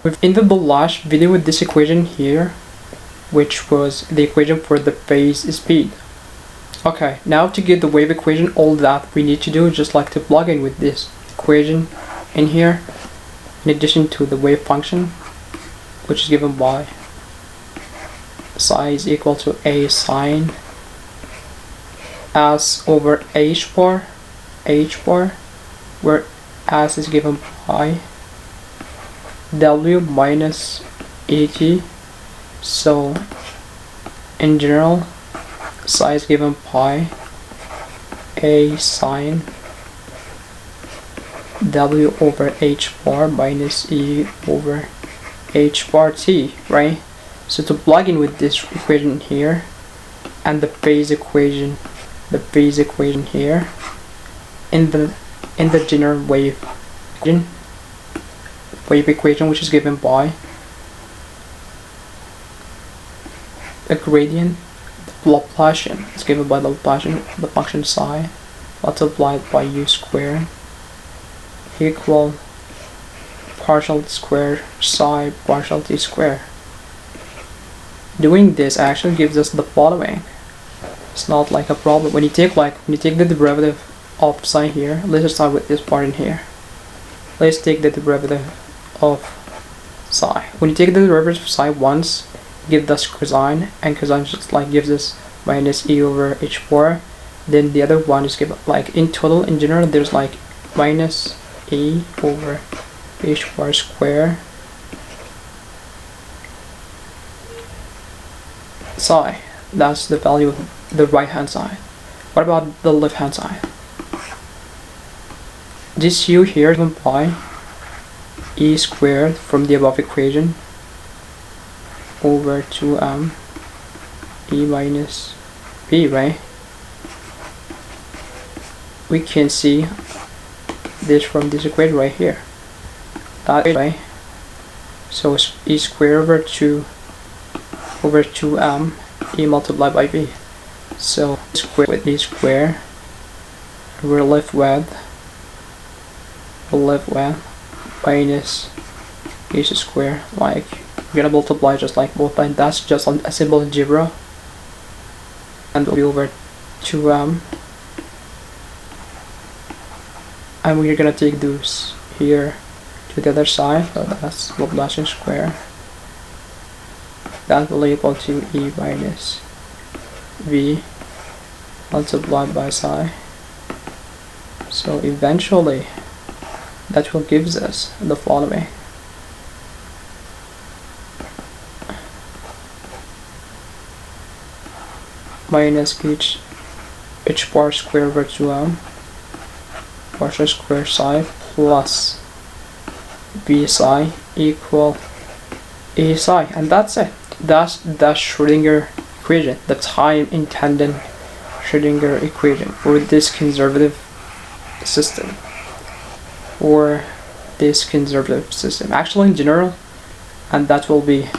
In the last video with this equation here, which was the equation for the phase speed. Okay, now to get the wave equation, all that we need to do is just like to plug in with this equation in here, in addition to the wave function, which is given by psi is equal to a sine s over h bar, where s is given by w minus et. So in general, psi is given by a sine w over h bar minus e over h bar t, right? So to plug in with this equation here and the phase equation here in the general wave equation, which is given by the gradient, the Laplacian is given by the Laplacian, the function psi multiplied by u squared equal partial square psi partial t square. Doing this actually gives us the following. It's not like a problem. When you take the derivative of psi here, let's just start with this part in here. Let's take the derivative of psi. When you take the derivative of psi once, give us cosine, and cosine just like gives us minus e over h4. Then the other one is given like in total, in general, there's like minus e over h4 square psi. That's the value of the right hand side. What about the left hand side? This u here is given by e squared from the above equation over 2m e minus b, right? We can see this from this equation right here. That is right. So it's e squared over 2m e multiplied by b. So square with e squared, we're left with minus e squared, like we're gonna multiply just like both sides. That's just a simple algebra, and it'll be over 2m, and we're gonna take those here to the other side. So that's Laplacian square. That will equal to e minus v multiplied by psi. So eventually that will gives us the following. Minus h bar square over 2m partial square psi plus v psi equal a psi, and that's it. That's the Schrodinger equation, the time-independent Schrodinger equation for this conservative system, actually in general. And that will be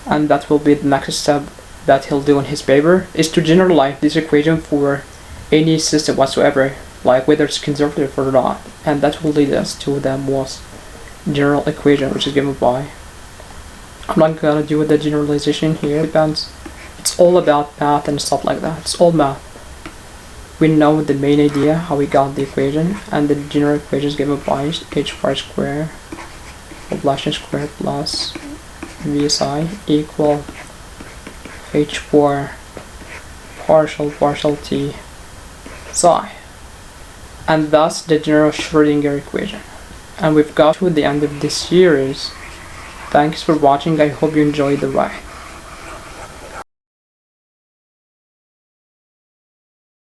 the next step that he'll do in his paper, is to generalize this equation for any system whatsoever, like whether it's conservative or not, and that will lead us to the most general equation, which is given by, I'm not gonna do the generalization here, it depends. It's all about math and stuff like that. It's all math. We know the main idea, how we got the equation, and the general equation is given by h bar square Laplacian square plus v psi equal h bar partial t psi, and that's the general Schrodinger equation. And we've got to the end of this series. Thanks for watching. I hope you enjoyed the ride.